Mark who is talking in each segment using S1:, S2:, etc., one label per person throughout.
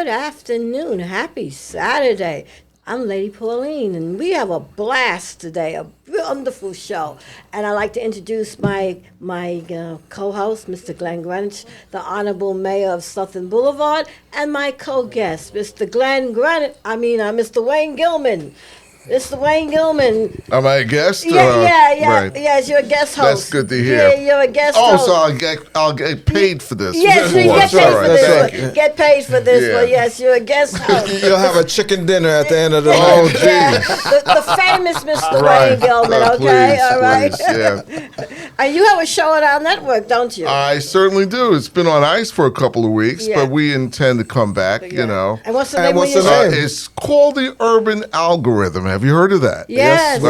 S1: Good afternoon. Happy Saturday. I'm Lady Pauline, and we have a blast today, a wonderful show. And I'd like to introduce my co-host, Mr. Glenn Greenwich, the Honorable Mayor of Southern Boulevard, and my co-guest, Mr. Mr. Wayne Gilman. Mr. Wayne Gilman.
S2: Am I a guest?
S1: Yeah.
S2: Right.
S1: Yes, you're a guest host.
S2: That's good to hear.
S1: Yeah, you're a guest host.
S2: So I'll get paid for this.
S1: Yes, you get paid for this one. Get paid for this one. Yes, you're a guest host.
S3: You'll have a chicken dinner at the end of the night.
S2: Oh, geez.
S1: Yeah, the famous Mr.
S2: Right.
S1: Wayne Gilman, okay?
S2: Please,
S1: all right?
S2: please, yeah.
S1: And you have a show on our network, don't you?
S2: I certainly do. It's been on ice for a couple of weeks, but we intend to come back, you know.
S1: And what's the name of your show?
S2: It's called The Urban Algorithm. Have you heard of that?
S1: Yes,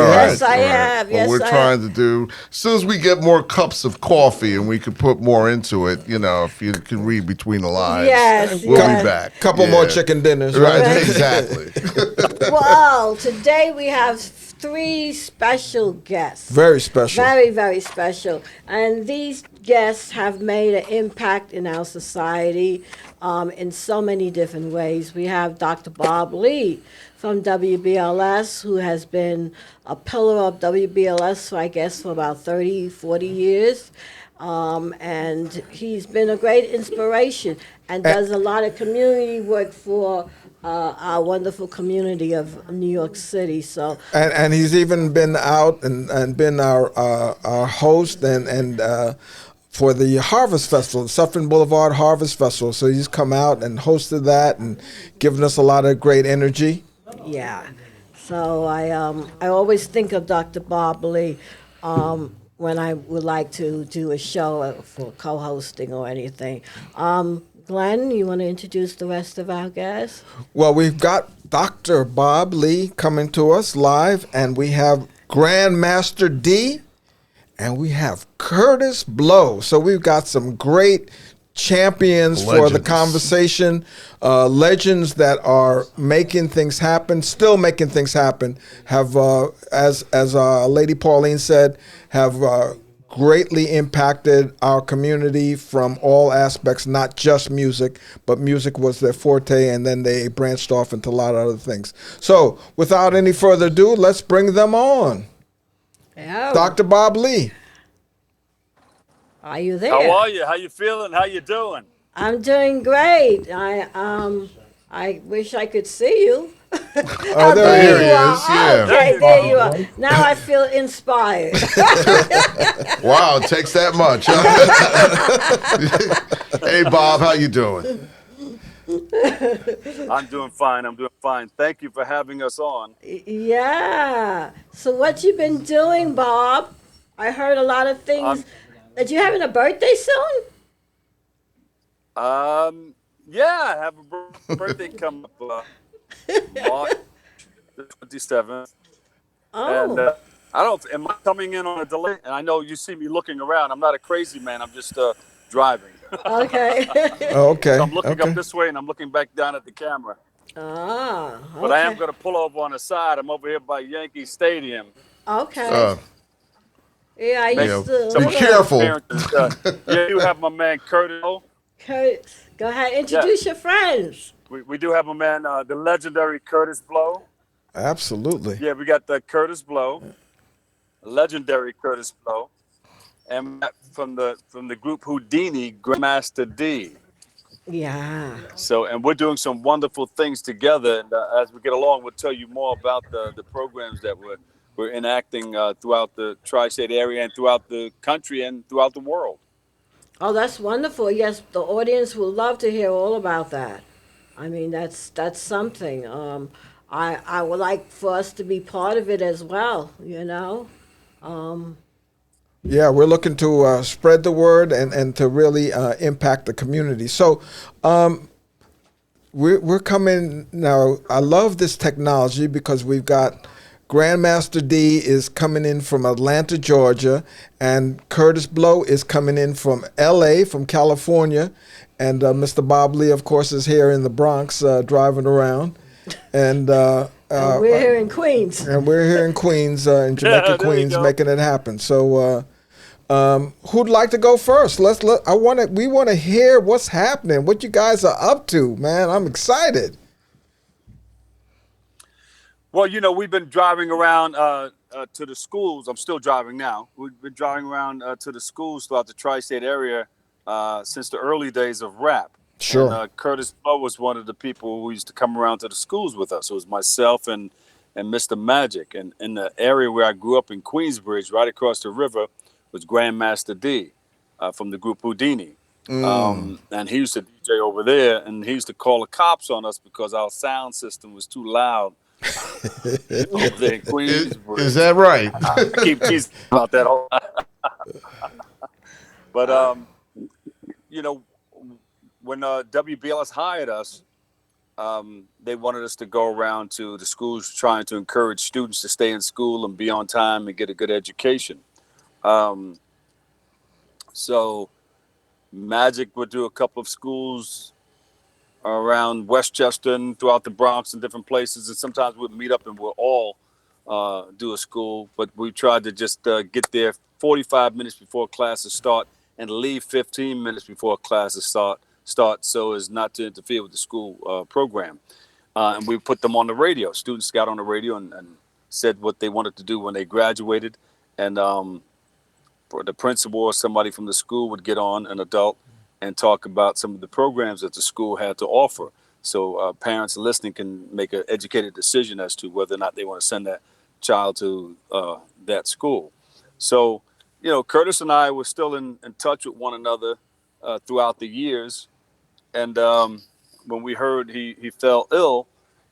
S1: I have.
S2: Well, we're trying to do, as soon as we get more cups of coffee and we can put more into it, you know, if you can read between the lines, we'll be back.
S3: Couple more chicken dinners.
S2: Right, exactly.
S1: Well, today we have 3 special guests.
S3: Very special.
S1: Very, very special. And these guests have made an impact in our society in so many different ways. We have Dr. Bob Lee from WBLS, who has been a pillar of WBLS, for about 30, 40 years. And he's been a great inspiration and does a lot of community work for our wonderful community of New York City. So
S3: and he's even been out and been our host and for the Harvest Festival, the Suffern Boulevard Harvest Festival. So he's come out and hosted that and given us a lot of great energy.
S1: Yeah. So I always think of Dr. Bob Lee when I would like to do a show for co-hosting or anything. Glenn, you want to introduce the rest of our guests?
S3: Well, we've got Dr. Bob Lee coming to us live, and we have Grandmaster D, and we have Kurtis Blow. So we've got some great champions for the conversation, legends that are making things happen, still making things happen, have, as Lady Pauline said, have greatly impacted our community from all aspects, not just music, but music was their forte, and then they branched off into a lot of other things. So without any further ado, let's bring them on.
S1: Yeah.
S3: Dr. Bob Lee.
S1: Are you there?
S4: How are you? How you feeling? How you doing?
S1: I'm doing great. I wish I could see you.
S3: Oh, there he is.
S2: Yeah.
S1: Okay, there you are. Now I feel inspired.
S2: Wow, it takes that much. Huh? Hey, Bob, how you doing?
S4: I'm doing fine. Thank you for having us on.
S1: Yeah. So what you been doing, Bob? I heard a lot of things. That you having a birthday soon?
S4: Yeah, I have a birthday coming up March the 27th.
S1: Oh.
S4: And am I coming in on a delay? And I know you see me looking around. I'm not a crazy man. I'm just driving.
S1: Okay.
S3: Okay.
S4: So I'm looking up this way and I'm looking back down at the camera.
S1: Ah. Okay.
S4: But I am going to pull over on the side. I'm over here by Yankee Stadium.
S1: Okay. Yeah, I used to.
S2: Be careful.
S4: Yeah, you have my man Kurtis.
S1: Kurtis, go ahead, introduce your friends.
S4: We do have a man, the legendary Kurtis Blow.
S3: Absolutely.
S4: Yeah, we got the Kurtis Blow, legendary Kurtis Blow, and from the group Houdini, Grandmaster D.
S1: Yeah.
S4: So, and we're doing some wonderful things together. And as we get along, we'll tell you more about the programs that we're enacting throughout the tri-state area and throughout the country and throughout the world.
S1: Oh, that's wonderful. Yes, the audience will love to hear all about that. I mean, that's something. I would like for us to be part of it as well, you know.
S3: Yeah, we're looking to spread the word and to really impact the community. So we're coming now. I love this technology because we've got Grandmaster D is coming in from Atlanta, Georgia, and Kurtis Blow is coming in from L.A., from California, and Mr. Bob Lee, of course, is here in the Bronx driving around. And
S1: we're here in Queens.
S3: And we're here in Queens, in Jamaica, Queens, making it happen. So Who'd like to go first? We want to hear what's happening, what you guys are up to, man. I'm excited.
S4: Well, we've been driving around to the schools. I'm still driving now. We've been driving around to the schools throughout the tri-state area since the early days of rap.
S3: Sure.
S4: And Kurtis Blow was one of the people who used to come around to the schools with us. It was myself and Mr. Magic. And in the area where I grew up in Queensbridge, right across the river, was Grandmaster D from the group Houdini. And he used to DJ over there, and he used to call the cops on us because our sound system was too loud. Over there in Queensbridge.
S2: Is that right?
S4: I keep teasing about that whole. But when WBLS hired us, they wanted us to go around to the schools trying to encourage students to stay in school and be on time and get a good education. So Magic would do a couple of schools around Westchester and throughout the Bronx and different places. And sometimes we'd meet up and we'll all do a school. But we tried to just get there 45 minutes before classes start and leave 15 minutes before classes start so as not to interfere with the school program. And we put them on the radio. Students got on the radio and said what they wanted to do when they graduated. And the principal or somebody from the school would get on, an adult, and talk about some of the programs that the school had to offer. So parents listening can make an educated decision as to whether or not they want to send that child to that school. So, Kurtis and I were still in touch with one another throughout the years. And when we heard he fell ill,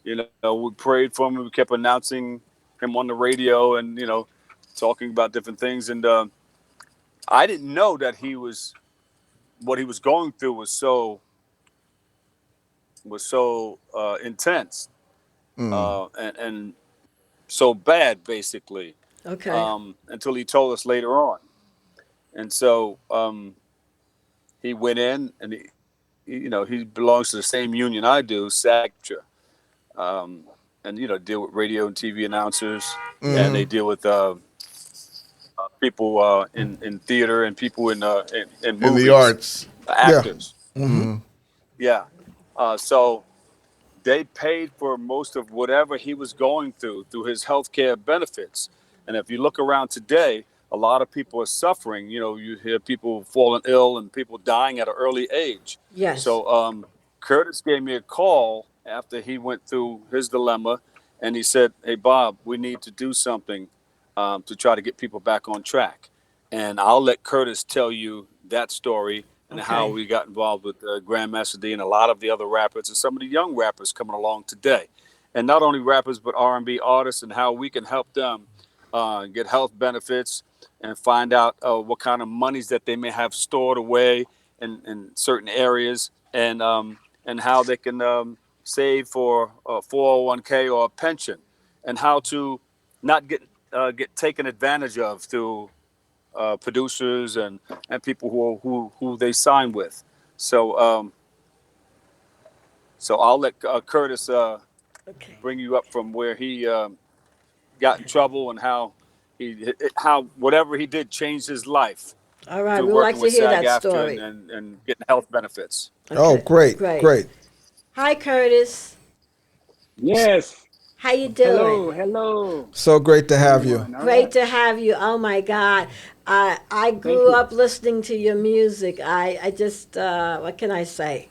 S4: we prayed for him and we kept announcing him on the radio and, talking about different things. And I didn't know that what he was going through was so intense and so bad, basically.
S1: Okay.
S4: Until he told us later on. And so he went in and he belongs to the same union I do, SAG-AFTRA. And deal with radio and TV announcers, and they deal with people in theater and people in movies,
S2: in the arts,
S4: actors.
S3: Yeah.
S4: So they paid for most of whatever he was going through his health care benefits. And if you look around today, a lot of people are suffering. You hear people falling ill and people dying at an early age.
S1: Yes.
S4: So Kurtis gave me a call after he went through his dilemma, and he said, "Hey, Bob, we need to do something to try to get people back on track." And I'll let Kurtis tell you that story and how we got involved with Grandmaster D and a lot of the other rappers and some of the young rappers coming along today. And not only rappers, but R&B artists, and how we can help them get health benefits and find out what kind of monies that they may have stored away in certain areas, and how they can save for a 401k or a pension, and how to not get taken advantage of through producers and people who they sign with. So I'll let Kurtis bring you up from where he got in trouble and how whatever he did changed his life.
S1: All right, we'd like to hear that story.
S4: And getting health benefits.
S1: Okay.
S3: Oh, great.
S1: Hi, Kurtis.
S5: Yes.
S1: How you doing?
S5: Hello.
S3: So great to have you.
S1: Great to have you. Oh my God, I grew up listening to your music. I just what can I say?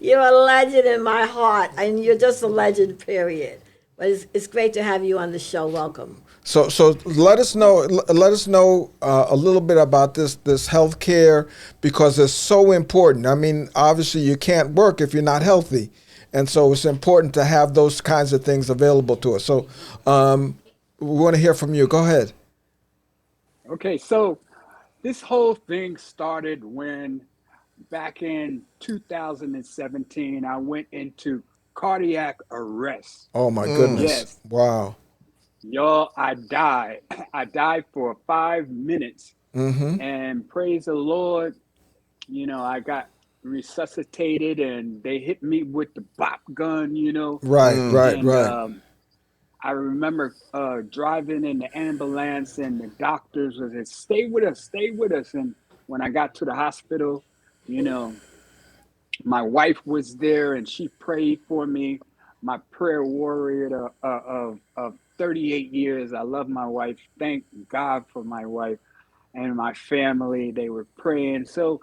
S1: You're a legend in my heart, and you're just a legend. Period. But it's great to have you on the show. Welcome.
S3: So let us know a little bit about this health care, because it's so important. I mean, obviously you can't work if you're not healthy. And so it's important to have those kinds of things available to us. So we want to hear from you. Go ahead.
S5: Okay, so this whole thing started when back in 2017, I went into cardiac arrest.
S3: Oh, my goodness.
S5: Yes.
S3: Wow.
S5: Y'all, I died. I died for 5 minutes. And praise the Lord, I got resuscitated and they hit me with the bop gun,
S3: Right.
S5: I remember driving in the ambulance, and the doctors was said, "Stay with us, stay with us." And when I got to the hospital, you know, my wife was there, and she prayed for me. My prayer warrior of 38 years. I love my wife. Thank God for my wife and my family. They were praying. So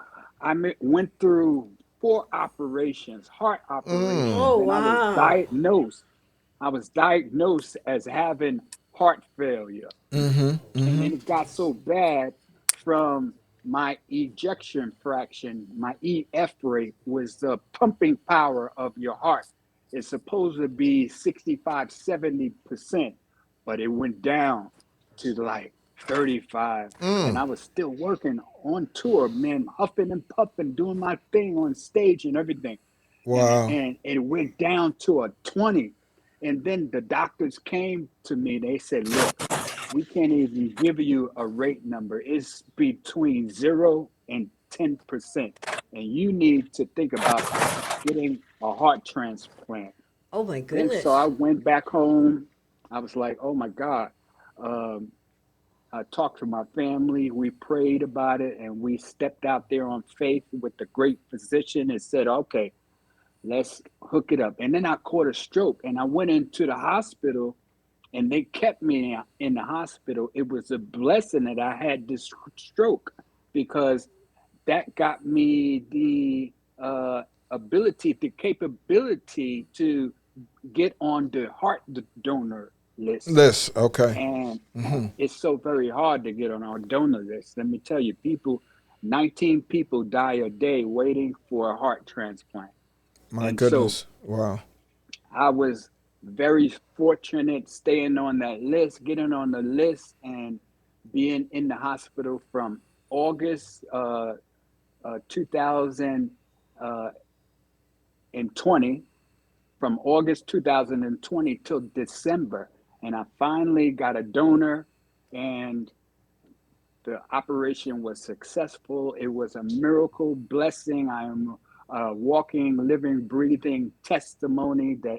S5: went through 4 operations, heart operations,
S1: Oh,
S5: and
S1: wow.
S5: I was diagnosed as having heart failure. And then it got so bad from my ejection fraction, my EF rate was the pumping power of your heart. It's supposed to be 65, 70%, but it went down to like 35. And I was still working on tour, man, huffing and puffing, doing my thing on stage and everything.
S3: Wow.
S5: And it went down to a 20. And then the doctors came to me, they said, look, we can't even give you a rate number. It's between 0 and 10%. And you need to think about getting a heart transplant.
S1: Oh, my
S5: Then so I
S1: goodness.
S5: went back home. I was like, oh my God. Um, I talked to my family. We prayed about it, and we stepped out there on faith with the great physician and said, okay, let's hook it up. And then I caught a stroke, and I went into the hospital, and they kept me in the hospital. It was a blessing that I had this stroke, because that got me the ability, the capability to get on the heart donor list.
S3: This, okay.
S5: And it's so very hard to get on our donor list. Let me tell you, 19 people die a day waiting for a heart transplant.
S3: My
S5: And so
S3: goodness. Wow.
S5: I was very fortunate staying on that list, getting on the list, and being in the hospital from August 2020, from August 2020 till December. And I finally got a donor, and the operation was successful. It was a miracle blessing. I am a walking, living, breathing testimony that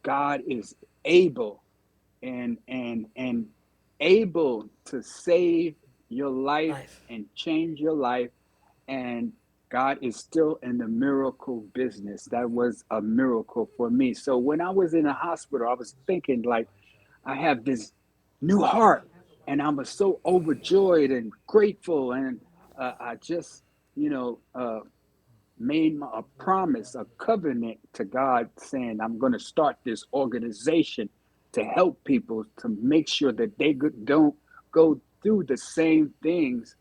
S5: God is able and able to save your life
S1: Life.
S5: and change your life. And God is still in the miracle business. That was a miracle for me. So when I was in the hospital, I was thinking like, I have this new heart, and I was so overjoyed and grateful. And I just, you know, made a promise, a covenant to God, saying, I'm going to start this organization to help people, to make sure that they don't go through the same things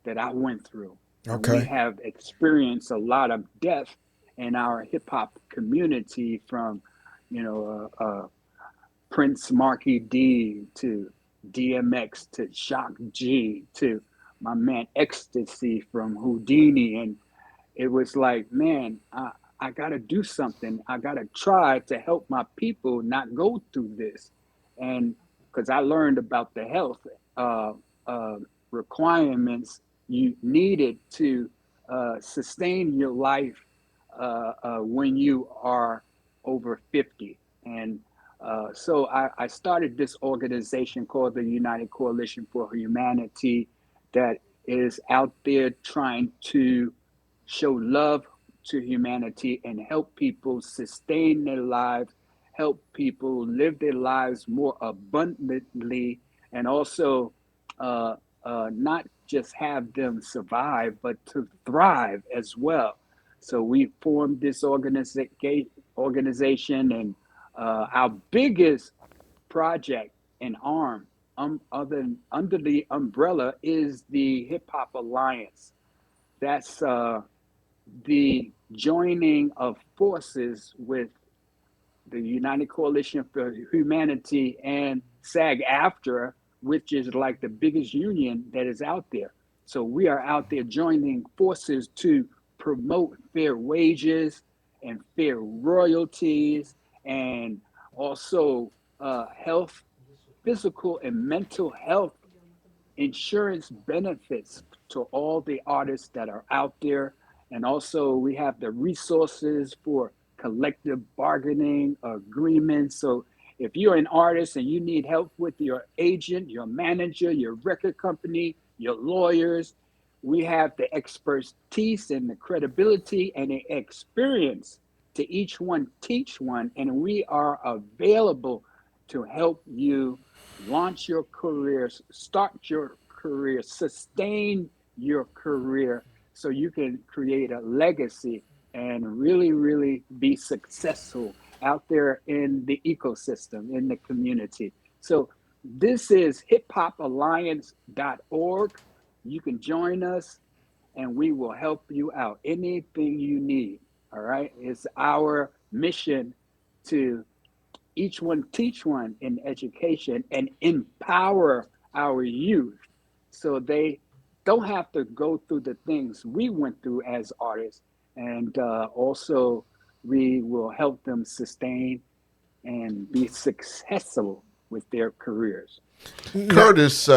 S5: that I went through. And we
S3: Okay.
S5: have experienced a lot of death in our hip hop community, from, you know, Prince Marky D to DMX to Shock G to my man Ecstasy from Houdini. And it was like, man, I got to do something. I got to try to help my people not go through this. And because I learned about the health uh, uh, requirements you needed to sustain your life when you are over 50. And so I started this organization called the United Coalition for Humanity, that is out there trying to show love to humanity and help people sustain their lives, help people live their lives more abundantly, and also not just have them survive, but to thrive as well. So we formed this organization, and our biggest project and arm under the umbrella is the Hip Hop Alliance. That's the joining of forces with the United Coalition for Humanity and SAG-AFTRA, which is like the biggest union that is out there. So we are out there joining forces to promote fair wages and fair royalties, and also health, physical and mental health insurance benefits to all the artists that are out there. And also, we have the resources for collective bargaining agreements. So if you're an artist and you need help with your agent, your manager, your record company, your lawyers, we have the expertise and the credibility and the experience to each one teach one, and we are available to help you launch your careers, start your career, sustain your career, so you can create a legacy and really, really be successful out there in the ecosystem, in the community. So this is hiphopalliance.org. You can join us and we will help you out. Anything you need. All right. It's our mission to each one teach one in education and empower our youth so they don't have to go through the things we went through as artists. And also, we will help them sustain and be successful with their careers.
S2: Kurtis,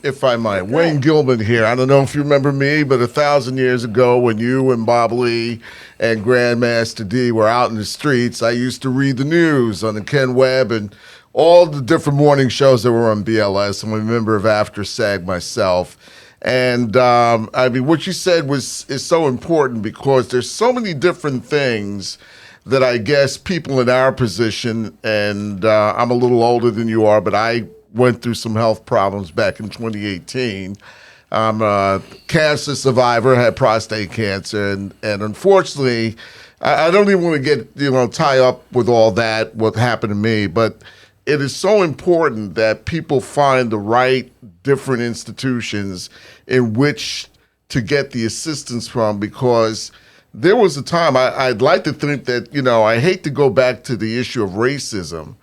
S2: if I might, Wayne Gilman here. I don't know if you remember me, but 1,000 years ago when you and Bob Lee and Grandmaster D were out in the streets, I used to read the news on the Ken Webb and all the different morning shows that were on BLS. I'm a member of After SAG myself. And I mean, what you said is so important because there's so many different things that I guess people in our position, and I'm a little older than you are, but I went through some health problems back in 2018. I'm a cancer survivor, had prostate cancer, and unfortunately, I don't even want to get tie up with all that, what happened to me, but it is so important that people find the right different institutions in which to get the assistance from, because there was a time I'd like to think that, I hate to go back to the issue of racism,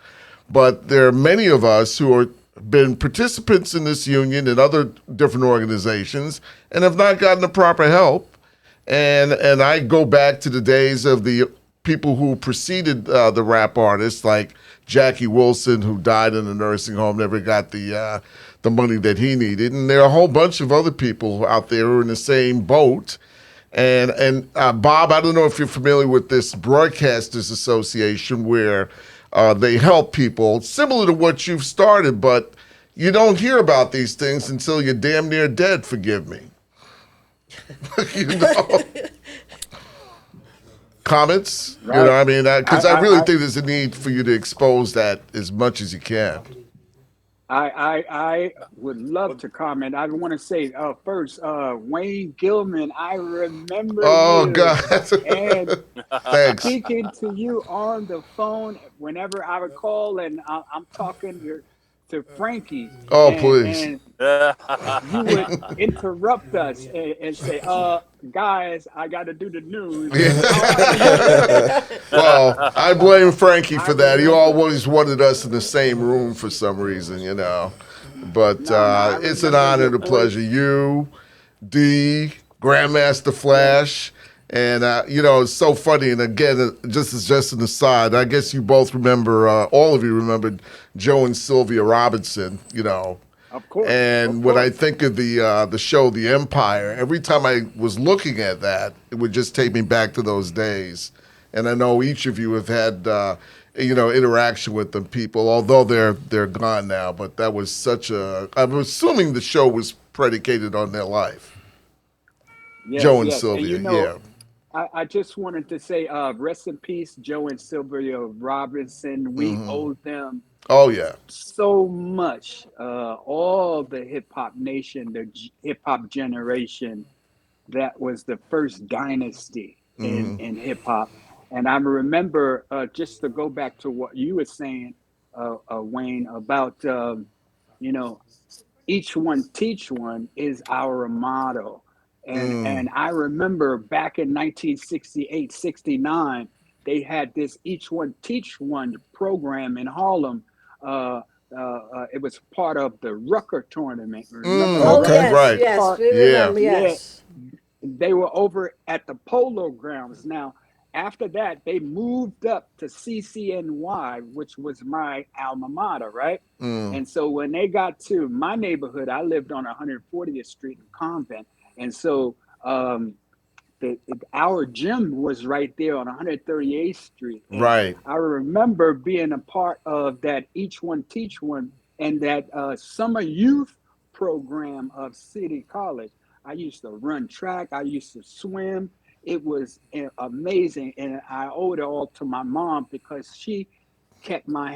S2: but there are many of us who are been participants in this union and other different organizations and have not gotten the proper help. And I go back to the days of the people who preceded the rap artists like Jackie Wilson, who died in a nursing home, never got the money that he needed. And there are a whole bunch of other people out there who are in the same boat. And Bob, I don't know if you're familiar with this Broadcasters Association where they help people, similar to what you've started, but you don't hear about these things until you're damn near dead, forgive me. Comments?
S5: Right.
S2: I mean, because I really think there's a need for you to expose that as much as you can.
S5: I would love to comment. I want to say first, Wayne Gilman, I remember
S2: Oh,
S5: you.
S2: God.
S5: And
S2: Thanks.
S5: speaking to you on the phone whenever I would call, and I'm talking to Frankie.
S2: Oh, please.
S5: And you would interrupt us and say, guys, I got to do the news.
S2: Well, I blame Frankie for that. He always wanted us in the same room for some reason, But it's an honor and a pleasure. You, D, Grandmaster Flash, and it's so funny. And again, just an aside, I guess you both remember, all of you remembered Joe and Sylvia Robinson,
S5: Of course.
S2: And when I think of the show The Empire, every time I was looking at that, it would just take me back to those days. And I know each of you have had interaction with them people, although they're gone now. But that was I'm assuming the show was predicated on their life.
S5: Yes,
S2: Joe and
S5: yes.
S2: Sylvia,
S5: And
S2: yeah.
S5: I just wanted to say, rest in peace, Joe and Sylvia Robinson. We owe them
S2: Oh yeah.
S5: so much. All the hip hop nation, the hip hop generation, that was the first dynasty in hip hop. And I remember, just to go back to what you were saying, Wayne, about each one teach one is our motto. And I remember back in 1968, 69, they had this each one teach one program in Harlem. It was part of the Rucker tournament. Remember the
S1: Oh,
S3: Okay.
S1: yes,
S2: Right.
S1: yes, we
S2: Yeah.
S1: remember, yes.
S5: They were over at the Polo Grounds. Now, after that, they moved up to CCNY, which was my alma mater, right? And so when they got to my neighborhood, I lived on 140th Street in Convent. And so our gym was right there on 138th Street. And
S2: Right.
S5: I remember being a part of that Each One Teach One and that summer youth program of City College. I used to run track. I used to swim. It was amazing. And I owe it all to my mom because she kept my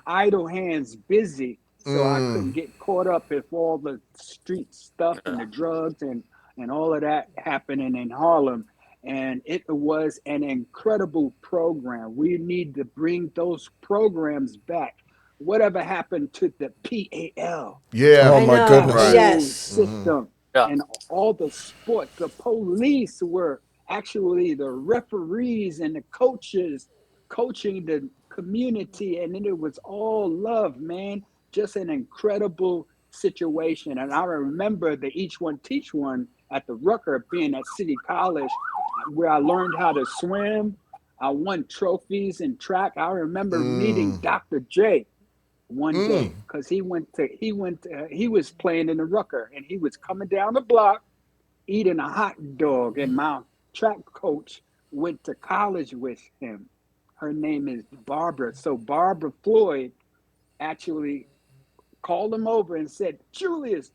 S5: idle hands busy so I couldn't get caught up with all the street stuff and the drugs and all of that happening in Harlem. And it was an incredible program. We need to bring those programs back. Whatever happened to the PAL?
S2: Yeah.
S3: Oh
S1: I
S3: my
S1: know.
S3: goodness.
S5: Whole
S1: Yes.
S5: system
S4: Yeah.
S5: and all the sports. The police were actually the referees and the coaches coaching the community, and then it was all love, man. Just an incredible situation. And I remember the Each One Teach One at the Rucker being at City College, where I learned how to swim. I won trophies in track. I remember meeting Dr. J one day because he was playing in the Rucker and he was coming down the block eating a hot dog, and my track coach went to college with him. Her name is Barbara. So Barbara Floyd actually called him over and said, Julius,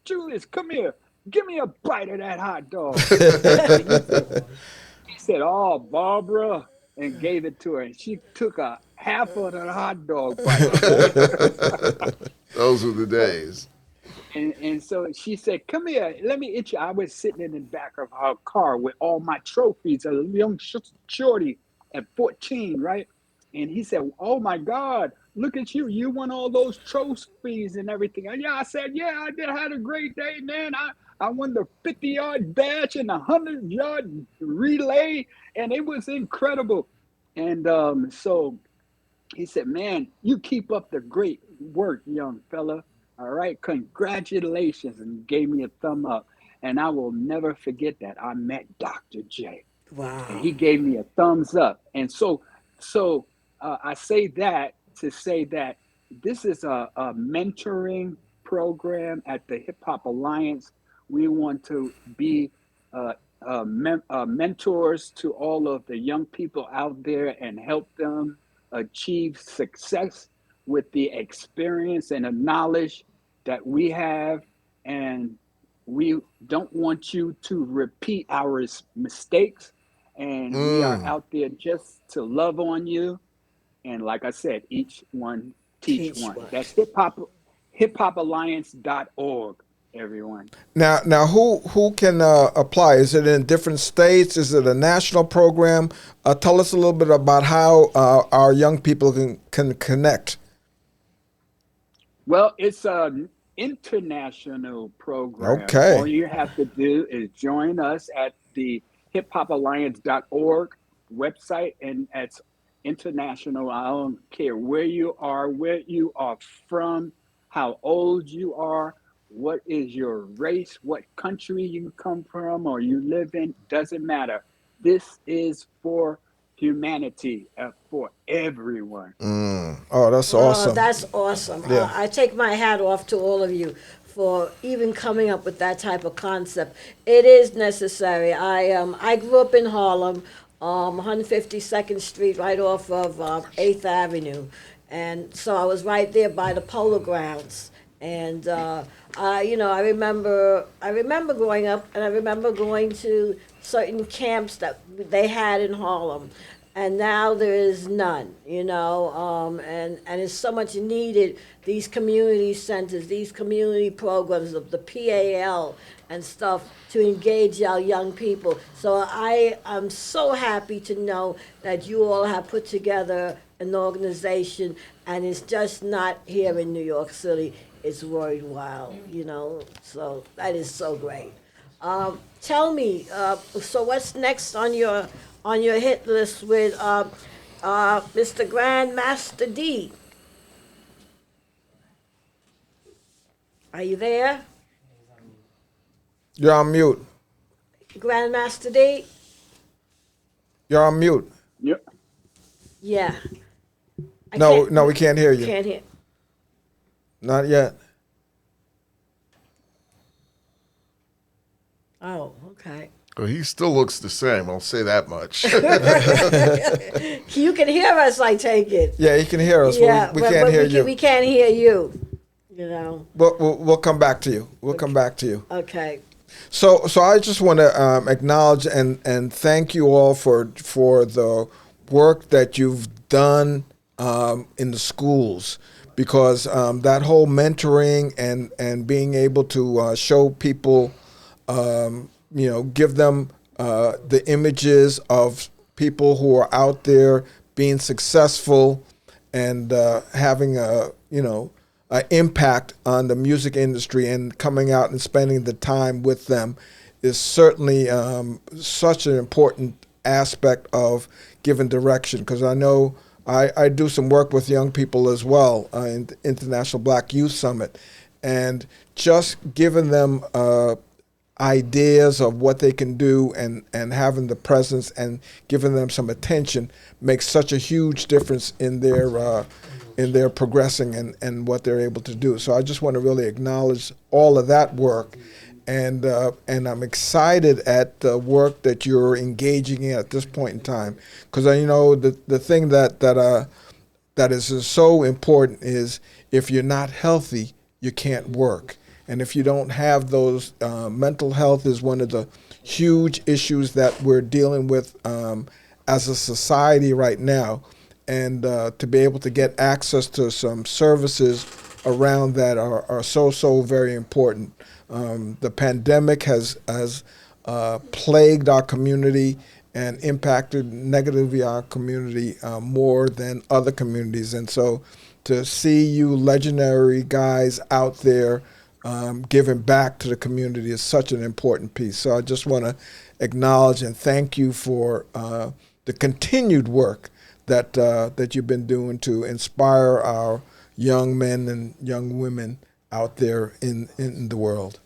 S5: come here. Give me a bite of that hot dog. He said, oh, Barbara, and gave it to her. And she took a half of the hot dog bite.
S2: Those were the days.
S5: And so she said, come here, let me itch you. I was sitting in the back of her car with all my trophies, a young shorty at 14, right? And he said, oh my God, look at you. You won all those trophies and everything. And I said, yeah, I did. I had a great day, man. I won the 50-yard dash and the 100-yard relay, and it was incredible. And so he said, man, you keep up the great work, young fella. All right, congratulations, and gave me a thumb up. And I will never forget that. I met Dr. J, and
S1: Wow.
S5: he gave me a thumbs up. And so I say that to say that this is a mentoring program at the Hip Hop Alliance. We want to be mentors to all of the young people out there and help them achieve success with the experience and the knowledge that we have. And we don't want you to repeat our mistakes. And we are out there just to love on you. And like I said, each one teach
S1: Teach
S5: one.
S1: one.
S5: That's hiphopalliance.org, everyone.
S3: Now, who can apply? Is it in different states? Is it a national program? Tell us a little bit about how our young people can connect.
S5: Well, it's an international program.
S3: Okay.
S5: All you have to do is join us at the hiphopalliance.org website, and it's international. I don't care where you are from, how old you are, what is your race, what country you come from or you live in, doesn't matter. This is for humanity, for everyone.
S3: Oh, that's
S1: Oh,
S3: awesome.
S1: that's awesome.
S3: Yeah.
S1: I take my hat off to all of you for even coming up with that type of concept. It is necessary. I grew up in Harlem, 152nd Street, right off of 8th Avenue, and so I was right there by the Polo Grounds. And I remember growing up, and I remember going to certain camps that they had in Harlem, and now there is none. And it's so much needed. These community centers, these community programs of the PAL and stuff to engage our young people. So I am so happy to know that you all have put together an organization, and it's just not here in New York City. It's worldwide, so that is so great. Tell me, so what's next on your hit list with Mr. Grandmaster D? Are you there,
S3: You're on mute.
S1: Grandmaster D?
S3: You're on mute.
S5: Yep.
S1: Yeah.
S3: No, we can't hear you.
S1: Can't hear.
S3: Not yet.
S1: Oh, okay.
S2: Well, he still looks the same. I'll say that much.
S1: You can hear us, I take it.
S3: Yeah, he can hear us.
S1: Yeah,
S3: we can't hear you.
S1: We can't hear you. You know.
S3: But we'll come back to you. We'll come back to you.
S1: Okay.
S3: So I just want to acknowledge and thank you all for the work that you've done in the schools, because that whole mentoring and being able to show people, give them the images of people who are out there being successful and having an impact on the music industry, and coming out and spending the time with them is certainly such an important aspect of giving direction. Because I know I do some work with young people as well in the International Black Youth Summit, and just giving them ideas of what they can do and having the presence and giving them some attention makes such a huge difference in their progressing and what they're able to do. So I just want to really acknowledge all of that work, and I'm excited at the work that you're engaging in at this point in time, because I know the thing that is so important is if you're not healthy, you can't work. And if you don't have those, mental health is one of the huge issues that we're dealing with as a society right now. And to be able to get access to some services around that are so very important. The pandemic has plagued our community and impacted negatively our community more than other communities. And so to see you legendary guys out there giving back to the community is such an important piece. So I just want to acknowledge and thank you for the continued work that you've been doing to inspire our young men and young women out there in the world.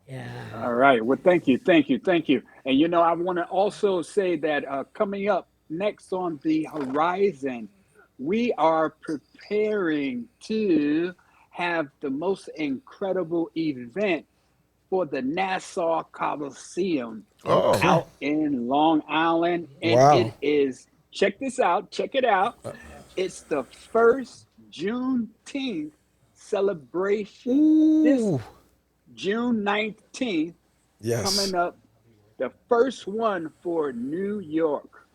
S1: Yeah.
S5: All right. Well, thank you. And, I want to also say that coming up next on the horizon, we are preparing to have the most incredible event for the Nassau Coliseum out in Long Island. And it is, check it out. It's the first Juneteenth celebration. This June 19th, coming up, the first one for New York.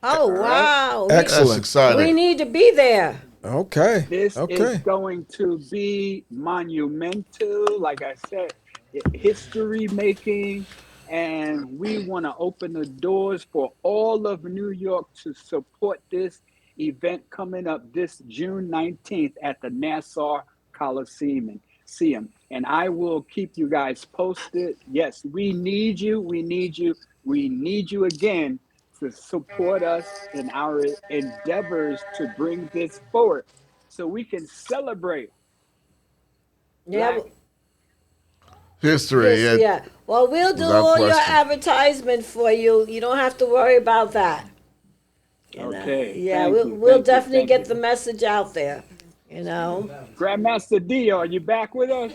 S1: Oh, wow.
S3: Excellent.
S2: That's exciting.
S1: We need to be there.
S3: Okay.
S5: This is going to be monumental, like I said, history making, and we want to open the doors for all of New York to support this event coming up this June 19th at the Nassau Coliseum. And I will keep you guys posted. Yes, we need you again to support us in our endeavors to bring this forward so we can celebrate Black
S2: history.
S1: Yeah. Well, we'll do
S2: Without
S1: all
S2: question.
S1: your advertisement for you. You don't have to worry about that.
S5: Okay.
S1: Yeah, we'll definitely get the message out there.
S5: Grandmaster D, are you back with us?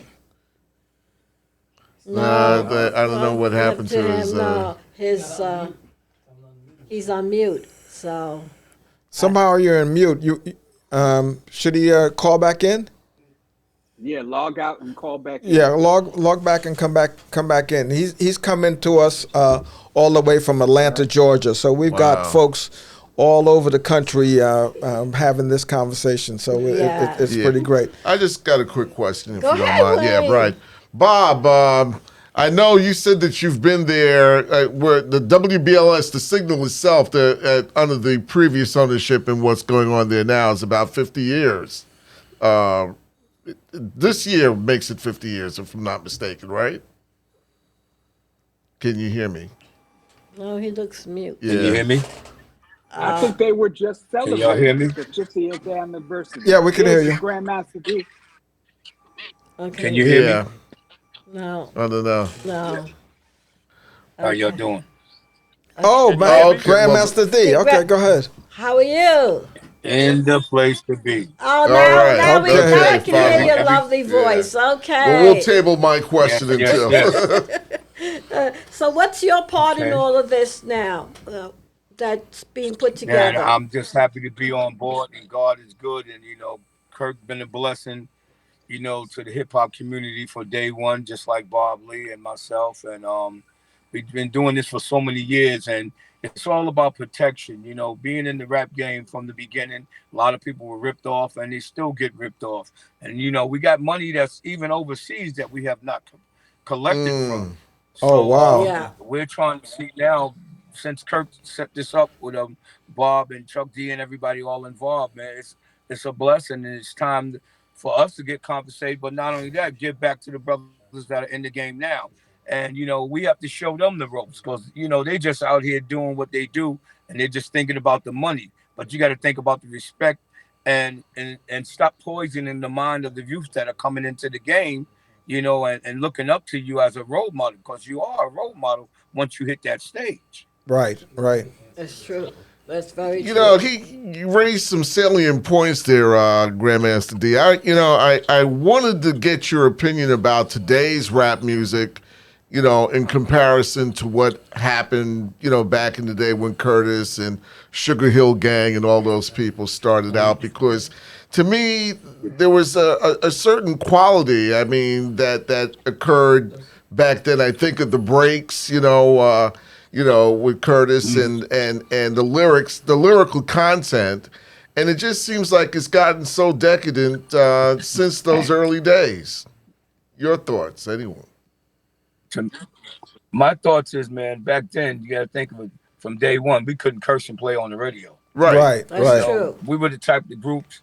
S2: No, I don't know what happened to his.
S1: No, he's on mute. So
S3: somehow you're in mute. Should he call back in?
S5: Yeah, log out and call back in.
S3: Yeah, log back and come back in. He's coming to us all the way from Atlanta, Georgia. So we've got folks all over the country having this conversation. So it's pretty great.
S2: I just got a quick question, if
S1: Go
S2: you don't
S1: ahead,
S2: mind.
S1: Wayne.
S2: Yeah, right. Bob, I know you said that you've been there where the WBLS, the signal itself, under the previous ownership and what's going on there now is about 50 years. This year makes it 50 years, if I'm not mistaken, right? Can you hear me?
S1: no, he looks mute.
S2: Yeah.
S6: Can you hear me?
S5: I think they were just celebrating
S6: y'all hear me?
S5: the 50th anniversary.
S3: Yeah, we can hear you.
S5: Grandmaster D.
S1: Okay.
S6: Can you hear
S2: Yeah.
S6: me?
S1: No.
S2: I don't know.
S1: No.
S6: How y'all doing?
S3: Oh, man,
S2: Okay,
S3: Grandmaster D. Okay, go ahead.
S1: How are you?
S6: In the place to be.
S1: Oh,
S2: right.
S1: now
S2: Okay,
S1: I can hear
S2: fine.
S1: your lovely voice. Okay.
S2: Well, we'll table my question
S6: Yes,
S2: until.
S6: yes.
S1: So what's your part in
S6: Okay.
S1: all of this now that's being put
S6: Man,
S1: together?
S6: I'm just happy to be on board, and God is good. And Kirk been a blessing, to the hip hop community for day one, just like Bob Lee and myself. And we've been doing this for so many years, and it's all about protection. Being in the rap game from the beginning, a lot of people were ripped off, and they still get ripped off. And we got money that's even overseas that we have not collected from.
S3: Oh,
S6: So
S3: wow.
S1: Yeah.
S6: we're trying to see now, since Kirk set this up with Bob and Chuck D and everybody all involved, man. It's a blessing, and it's time for us to get compensated. But not only that, give back to the brothers that are in the game now. And we have to show them the ropes, because they just out here doing what they do, and they're just thinking about the money. But you got to think about the respect, and stop poisoning the mind of the youth that are coming into the game, and looking up to you as a role model, because you are a role model once you hit that stage.
S3: Right, right.
S1: That's true. That's very
S2: You
S1: true.
S2: know, you raised some salient points there, Grandmaster D. I wanted to get your opinion about today's rap music, in comparison to what happened, back in the day when Curtis and Sugar Hill Gang and all those people started out. Because to me, there was a certain quality, I mean, that occurred back then. I think of the breaks, with Curtis and the lyrics, the lyrical content, and it just seems like it's gotten so decadent since those early days. Your thoughts, anyone?
S6: My thoughts is, man, back then you got to think of it from day one. We couldn't curse and play on the radio.
S2: Right.
S3: Right,
S1: That's
S3: right.
S1: true.
S6: We were the type of groups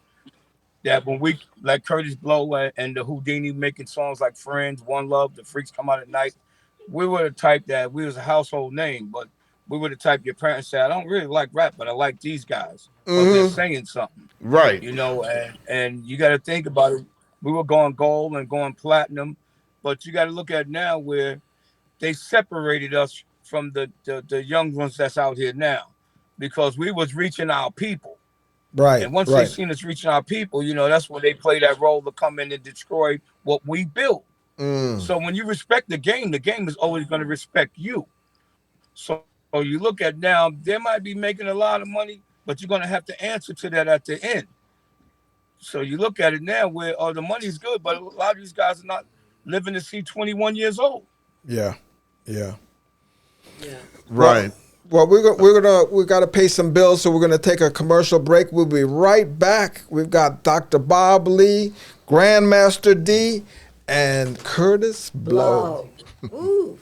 S6: that when we, like Kurtis Blow and the Houdini, making songs like Friends, One Love, The Freaks Come Out at Night, we were the type that we was a household name, but we were the type your parents said, I don't really like rap, but I like these guys because they're saying something,
S2: Right.
S6: and you got to think about it. We were going gold and going platinum, but you got to look at now where they separated us from the young ones that's out here now, because we was reaching our people.
S3: Right,
S6: And once they
S3: right.
S6: seen us reaching our people, that's when they play that role to come in and destroy what we built. So when you respect the game is always going to respect you. So you look at now, they might be making a lot of money, but you're going to have to answer to that at the end. So you look at it now where the money's good, but a lot of these guys are not living to see 21 years old.
S3: Yeah, yeah.
S1: Yeah.
S2: Right.
S3: Well, we got to pay some bills, so we're gonna take a commercial break. We'll be right back. We've got Dr. Bob Lee, Grandmaster D, and Kurtis Blow.
S1: Blow. Ooh.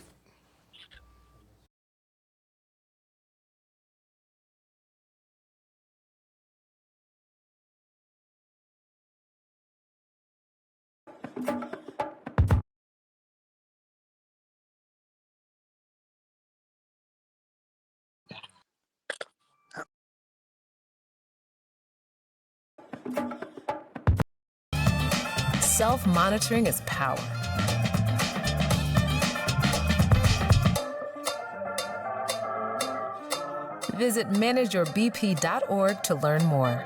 S7: Self-monitoring is power. Visit manageyourbp.org to learn more.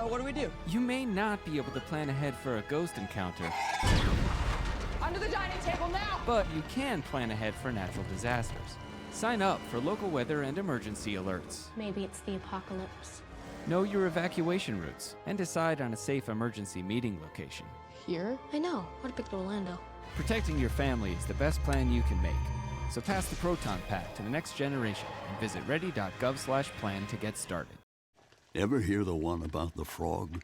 S8: What do we do? You may not be able to plan ahead for a ghost encounter.
S9: Under the dining table now!
S8: But you can plan ahead for natural disasters. Sign up for local weather and emergency alerts.
S9: Maybe it's the apocalypse.
S8: Know your evacuation routes and decide on a safe emergency meeting location.
S9: Here? I know. I would have picked Orlando.
S8: Protecting your family is the best plan you can make. So pass the Proton Pack to the next generation and visit ready.gov/plan to get started.
S10: Ever hear the one about the frog?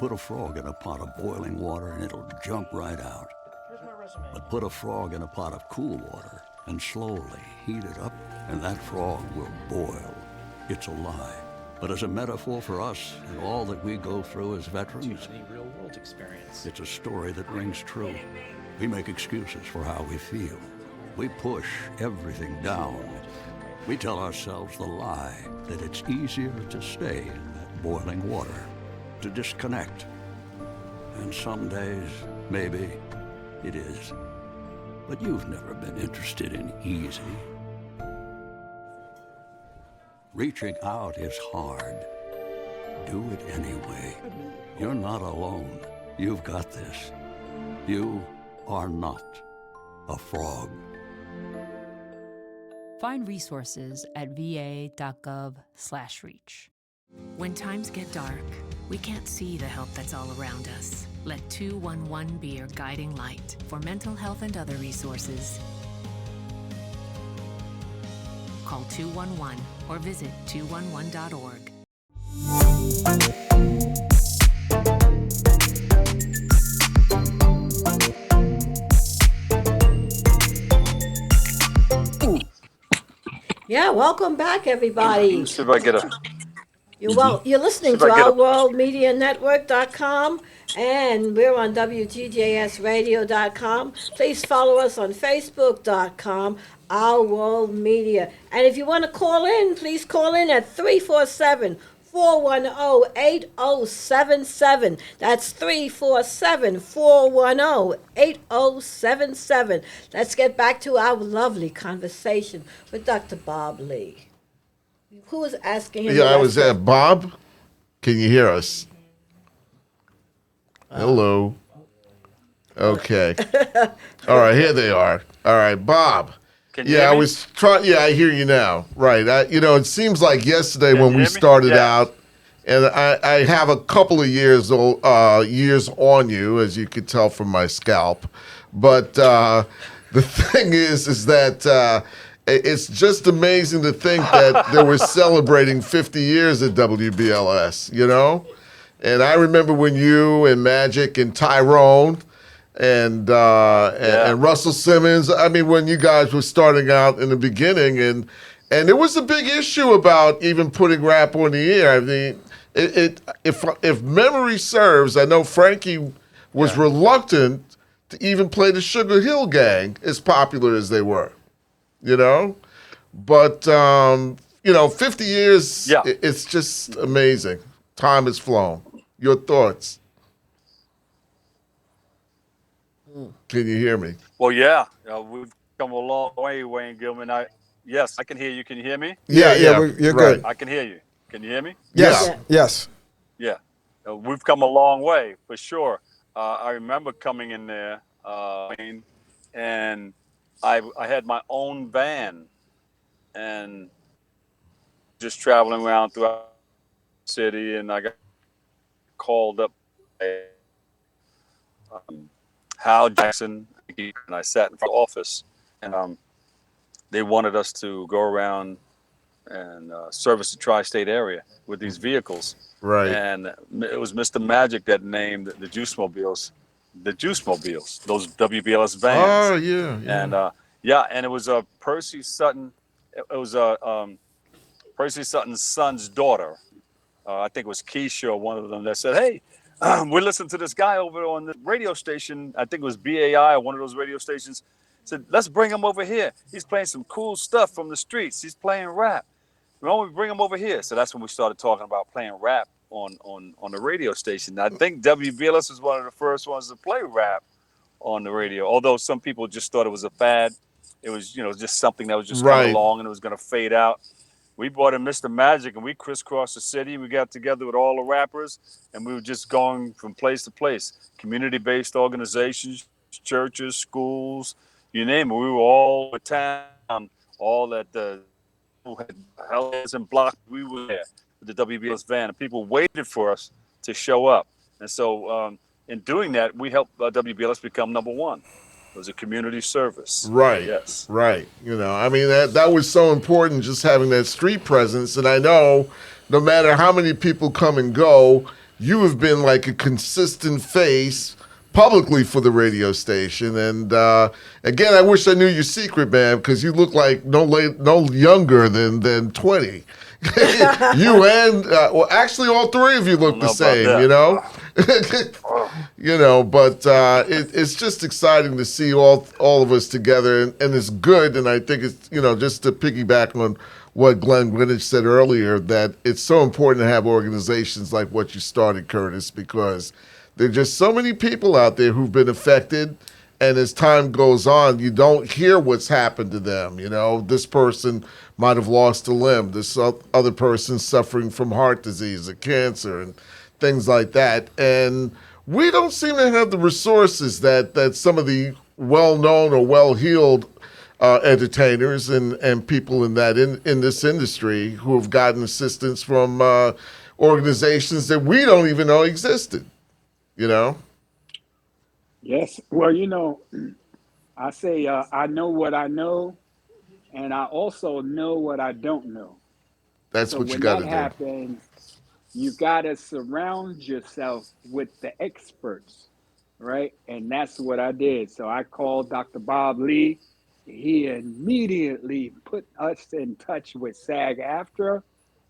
S10: Put a frog in a pot of boiling water and it'll jump right out. But put a frog in a pot of cool water and slowly heat it up, and that frog will boil. It's a lie. But as a metaphor for us and all that we go through as veterans,
S8: real-world experience.
S10: it's a story that rings true. We make excuses for how we feel. We push everything down. We tell ourselves the lie that it's easier to stay in that boiling water, to disconnect. And some days, maybe, it is. But you've never been interested in easy. Reaching out is hard. Do it anyway. You're not alone. You've got this. You are not a frog.
S11: Find resources at va.gov/reach.
S12: When times get dark, we can't see the help that's all around us. Let 211 be your guiding light for mental health and other resources. Call 211 or visit 211.org.
S1: Yeah, welcome back, everybody.
S4: See if I get a.
S1: You're listening to OurWorldMediaNetwork.com, and we're on WGJSRadio.com. Please follow us on Facebook.com, Our World Media. And if you want to call in, please call in at 347-410-8077. That's 347-410-8077. Let's get back to our lovely conversation with Dr. Bob Lee. Who was asking him?
S2: Yeah, I was at Bob. Can you hear us? Hello. Okay. All right, here they are. All right, Bob.
S4: Can you hear
S2: I
S4: me?
S2: was trying. Yeah, I hear you now. Right. It seems like yesterday
S4: Can
S2: when
S4: you
S2: we
S4: hear me?
S2: started
S4: Yes.
S2: out, and I have a couple of years on you, as you could tell from my scalp. But the thing is that. It's just amazing to think that they were celebrating 50 years at WBLS, And I remember when you and Magic and Tyrone and Russell Simmons, when you guys were starting out in the beginning, and there was a big issue about even putting rap on the air. I mean, if memory serves, I know Frankie was reluctant to even play the Sugar Hill Gang, as popular as they were. But 50 years, it's just amazing. Time has flown. Your thoughts? Can you hear me?
S4: Well, yeah, we've come a long way, Wayne Gilman. Yes, I can hear you. Can you hear me?
S3: Yeah, you're
S2: right.
S3: good.
S4: I can hear you. Can you hear me?
S3: Yes,
S2: Yeah.
S3: yes.
S4: Yeah, we've come a long way for sure. I remember coming in there, Wayne, and I had my own van and just traveling around throughout the city, and I got called up by Hal Jackson, and I sat in front of the office, and they wanted us to go around and service the tri-state area with these vehicles.
S2: Right.
S4: And it was Mr. Magic that named the Juice Mobiles, those WBLS vans.
S2: Oh, yeah.
S4: And and it was Percy Sutton. It was Percy Sutton's son's daughter. I think it was Keisha, one of them, that said, "Hey, we're listening to this guy over on the radio station. I think it was BAI, or one of those radio stations. Said, let's bring him over here. He's playing some cool stuff from the streets. He's playing rap. Why don't we bring him over here?" So that's when we started talking about playing rap on the radio station. I think WBLS was one of the first ones to play rap on the radio, although some people just thought it was a fad. It was, just something that was just coming along and it was going to fade out. We brought in Mr. Magic and we crisscrossed the city. We got together with all the rappers and we were just going from place to place. Community-based organizations, churches, schools, you name it. We were all over town, all at the who had houses and blocks. We were there with the WBLS van, and people waited for us to show up. And so in doing that, we helped WBLS become number one. It was a community service.
S2: Right.
S4: Yes.
S2: Right. That was so important, just having that street presence. And I know no matter how many people come and go, you have been like a consistent face publicly for the radio station. And again, I wish I knew your secret, man, because you look like no younger than 20. You and actually all three of you look the same, but it's just exciting to see all of us together, and it's good. And I think it's just to piggyback on what Glenn Greenwich said earlier, that it's so important to have organizations like what you started, Kurtis, because there are just so many people out there who've been affected. And as time goes on, you don't hear what's happened to them. This person might have lost a limb. This other person suffering from heart disease or cancer and things like that. And we don't seem to have the resources that some of the well-known or well-heeled entertainers and people in this industry who have gotten assistance from organizations that we don't even know existed. You know?
S5: Yes. Well, I say I know what I know, and I also know what I don't know.
S2: That's
S5: So
S2: what you
S5: when
S2: got
S5: that
S2: to do.
S5: happens, you got to surround yourself with the experts, right? And that's what I did. So I called Dr. Bob Lee. He immediately put us in touch with SAG-AFTRA,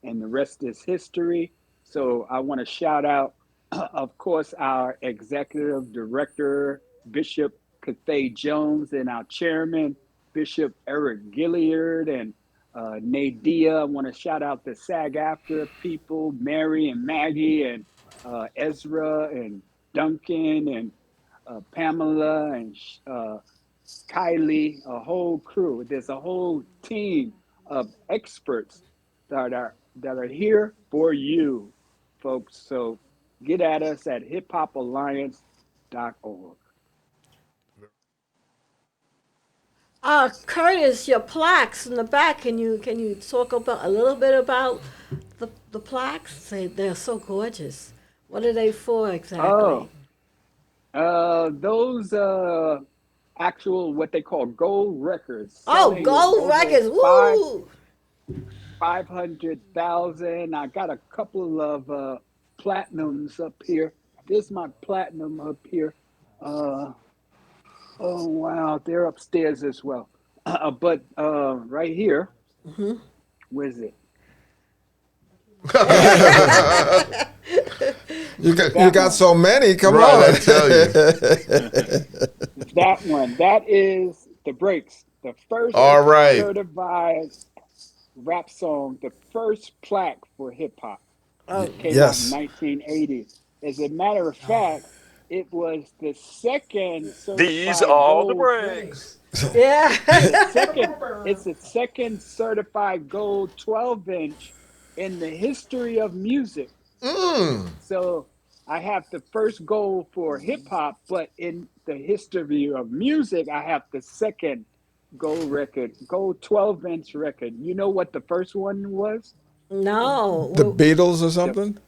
S5: and the rest is history. So I want to shout out, of course, our executive director, Bishop Cathay Jones, and our chairman, Bishop Eric Gilliard, and Nadia. I want to shout out the SAG-AFTRA people, Mary and Maggie, and Ezra and Duncan, and Pamela, and Kylie, a whole crew. There's a whole team of experts that are here for you, folks. So get at us at hiphopalliance.org.
S1: Curtis, your plaques in the back. Can you talk about a little bit about the plaques? They're so gorgeous. What are they for exactly?
S5: Those actual what they call gold records
S1: Oh,
S5: selling
S1: gold
S5: over
S1: records! Woo!
S5: 500,000. I got a couple of platinums up here. There's my platinum up here. Uh, oh wow, they're upstairs as well. But right here, where's it?
S3: You got so many. Come
S2: Right,
S3: on.
S2: I tell you.
S5: That one. That is the breaks. The first
S2: All right.
S5: certified rap song, the first plaque for hip hop. Came
S3: Yes.
S5: out in 1980. As a matter of fact, it was the second
S4: These
S5: certified
S4: are the
S5: gold.
S4: breaks.
S1: Yeah.
S5: It's the second certified gold 12-inch in the history of music. So I have the first gold for hip hop, but in the history of music, I have the second gold record, gold 12-inch record. You know what the first one was?
S1: No.
S3: The Beatles or something?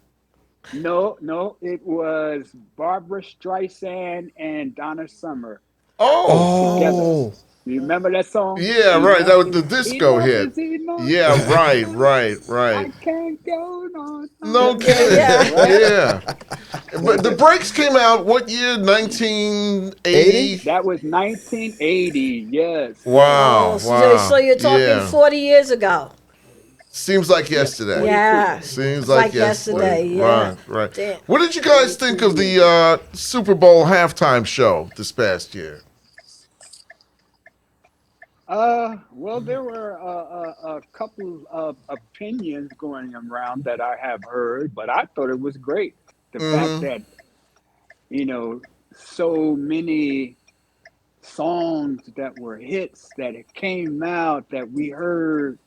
S5: No, it was Barbara Streisand and Donna Summer together.
S3: Oh.
S5: You remember that song?
S2: Yeah, right. That was the disco
S5: Enough
S2: hit.
S5: is enough.
S2: Yeah, right.
S5: I can't go on.
S2: No kidding.
S1: Yeah.
S2: Yeah. But the breaks came out what year? 1980?
S5: That was 1980. Yes.
S2: Wow.
S1: So you're talking
S2: Yeah.
S1: 40 years ago.
S2: Seems like yesterday.
S1: Yeah.
S2: Seems
S1: It's
S2: like
S1: like yesterday, yeah.
S2: Right.
S1: Damn.
S2: What did you guys think of the Super Bowl halftime show this past year?
S5: Well, there were a couple of opinions going around that I have heard, but I thought it was great. The fact that, so many songs that were hits that it came out that we heard,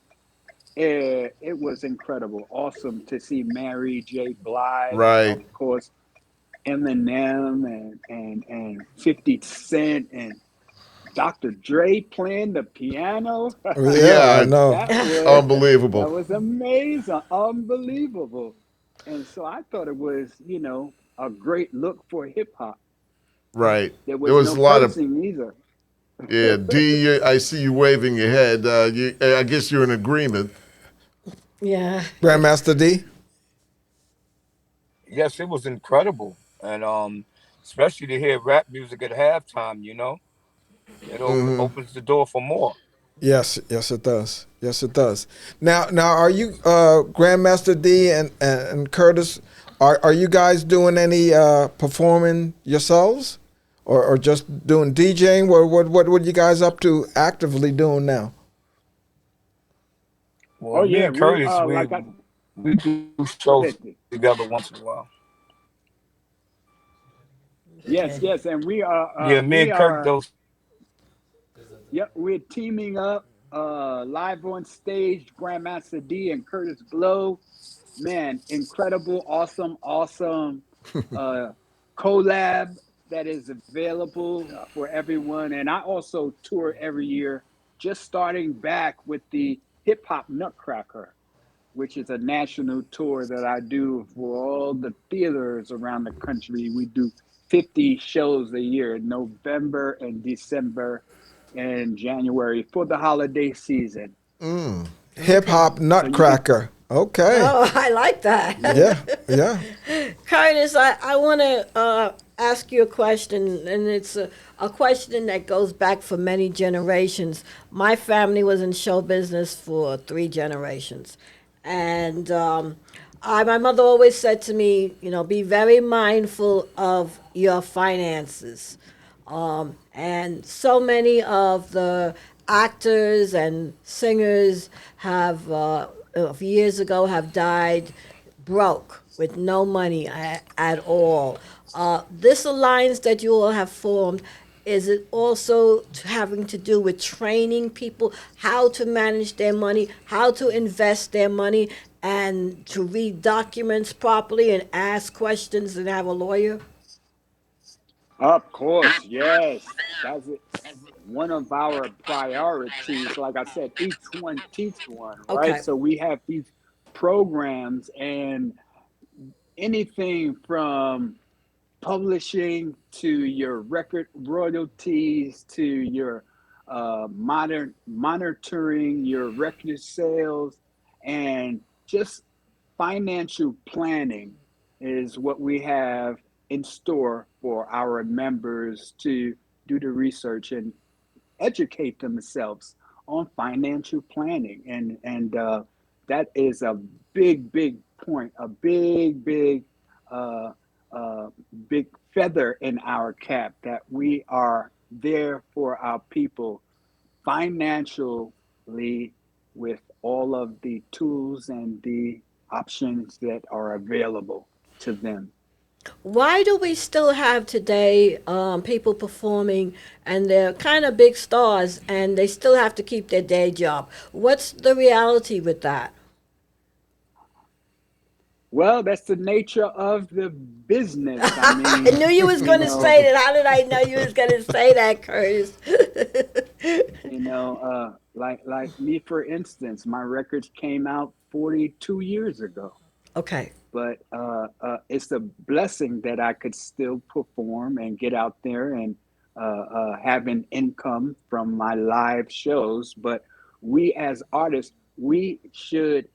S5: it was incredible. Awesome to see Mary J. Blige,
S2: Right.
S5: of course, Eminem and 50 Cent and Dr. Dre playing the piano.
S3: Yeah, I know.
S2: Unbelievable.
S5: That was amazing. Unbelievable. And so I thought it was, a great look for hip hop.
S2: Right.
S5: There
S2: There
S5: was
S2: was
S5: no
S2: a lot of
S5: cursing either.
S2: Yeah, D, I see you waving your head. I guess you're in agreement.
S1: Yeah.
S3: Grandmaster D?
S6: Yes, it was incredible. And especially to hear rap music at halftime, it opens the door for more.
S3: Yes, it does. Yes, it does. Now, are you Grandmaster D and Curtis? Are you guys doing any performing yourselves, or just doing DJing? What are you guys up to actively doing now?
S6: Well, me and Curtis, we do shows together once in a while.
S5: Yes, and we are.
S6: Yeah, me and Kurt, those.
S5: Yep, we're teaming up live on stage. Grandmaster D and Kurtis Blow, man, incredible, awesome collab that is available for everyone. And I also tour every year, just starting back with the Hip Hop Nutcracker, which is a national tour that I do for all the theaters around the country. We do 50 shows a year, November and December and January for the holiday season.
S3: Hip Hop Nutcracker. Okay.
S1: Oh, I like that.
S3: Yeah.
S1: Curtis, I want to ask you a question, and it's a question that goes back for many generations. My family was in show business for 3 generations. And my mother always said to me, be very mindful of your finances. And so many of the actors and singers of years ago have died broke with no money at all. This alliance that you all have formed, is it also having to do with training people how to manage their money, how to invest their money, and to read documents properly and ask questions and have a lawyer?
S5: Of course, yes. That's it. One of our priorities. Like I said, each one teach one, right?
S1: Okay.
S5: So we have these programs, and anything from publishing to your record royalties to your monitoring your record sales, and just financial planning is what we have in store for our members to do the research and educate themselves on financial planning. And that is a big point, a uh, big feather in our cap, that we are there for our people financially, with all of the tools and the options that are available to them.
S1: Why do we still have today people performing and they're kind of big stars and they still have to keep their day job? What's the reality with that?
S5: Well, that's the nature of the business. I
S1: I
S5: mean,
S1: knew you was going to say that. How did I know you was going to say that, Curtis?
S5: like me, for instance, my records came out 42 years ago.
S1: Okay.
S5: But it's a blessing that I could still perform and get out there and have an income from my live shows. But we as artists, we should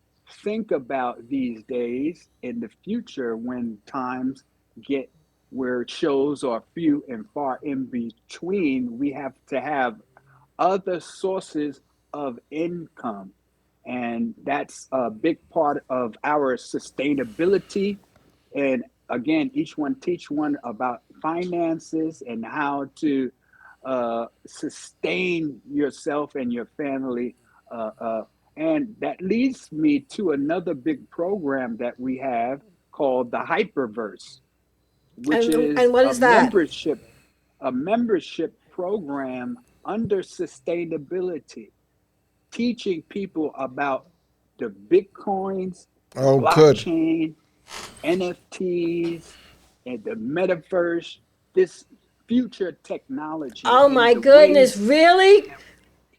S5: think about these days in the future, when times get where shows are few and far in between, we have to have other sources of income. And that's a big part of our sustainability. And again, each one teach one about finances and how to sustain yourself and your family. And that leads me to another big program that we have called the Hyperverse, which is
S1: And what is that?
S5: a membership program under sustainability, teaching people about the Bitcoins, the
S3: Oh, good.
S5: blockchain, NFTs, and the metaverse, this future technology,
S1: Oh
S5: and
S1: my
S5: the way,
S1: goodness, really?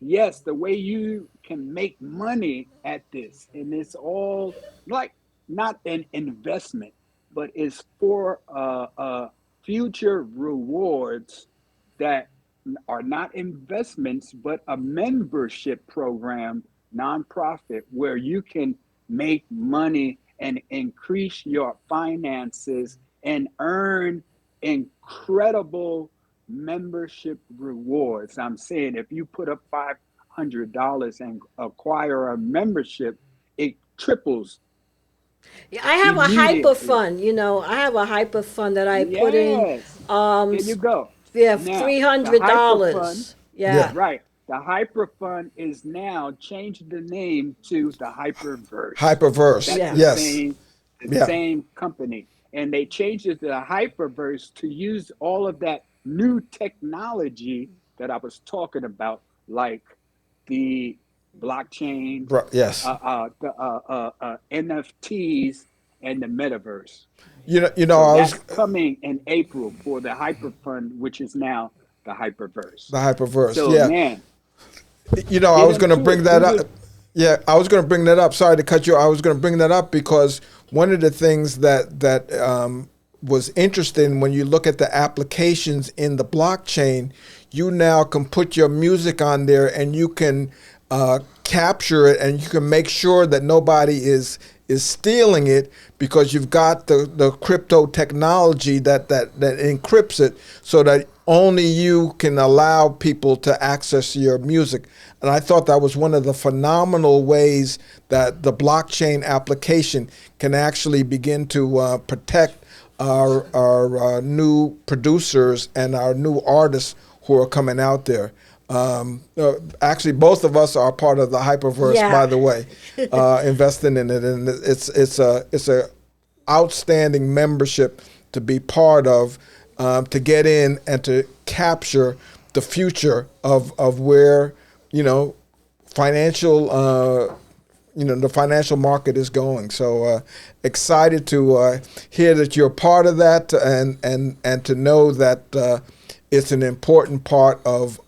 S5: yes, the way you can make money at this. And it's all like not an investment, but it's for future rewards that are not investments, but a membership program, nonprofit, where you can make money and increase your finances and earn incredible membership rewards. I'm saying if you put up $500 and acquire a membership, it triples
S1: Yeah, I have a hyper
S5: immediately.
S1: fund, I have a hyper fund that I put in
S5: Yes,
S1: um
S5: there you go.
S1: yeah,
S5: Now,
S1: three
S5: the
S1: hundred
S5: hyper fund,
S1: dollars.
S3: Yeah.
S1: Yeah.
S5: right? The hyper fund is now changed the name to the Hyperverse.
S3: Hyperverse.
S5: That's
S1: Yeah.
S5: the
S3: Yes. Yeah.
S5: same company, and they changed it to the Hyperverse to use all of that new technology that I was talking about, like the blockchain,
S3: Yes.
S5: the NFTs, and the metaverse.
S3: I was
S5: that's coming in April for the Hyper Fund, which is now the Hyperverse.
S3: the Hyperverse.
S5: So
S3: Yeah,
S5: man,
S3: I was going to
S5: into
S3: bring
S5: it.
S3: that up. Yeah, I was going to bring that up. Sorry to cut you. I was going to bring that up because one of the things that was interesting when you look at the applications in the blockchain, you now can put your music on there and you can capture it, and you can make sure that nobody is stealing it because you've got the crypto technology that encrypts it so that only you can allow people to access your music. And I thought that was one of the phenomenal ways that the blockchain application can actually begin to protect our new producers and our new artists who are coming out there. Actually, both of us are part of the Hyperverse, by the way, investing in it, and it's a outstanding membership to be part of, to get in and to capture the future of where financial the financial market is going. So excited to hear that you're part of that, and to know that it's an important part of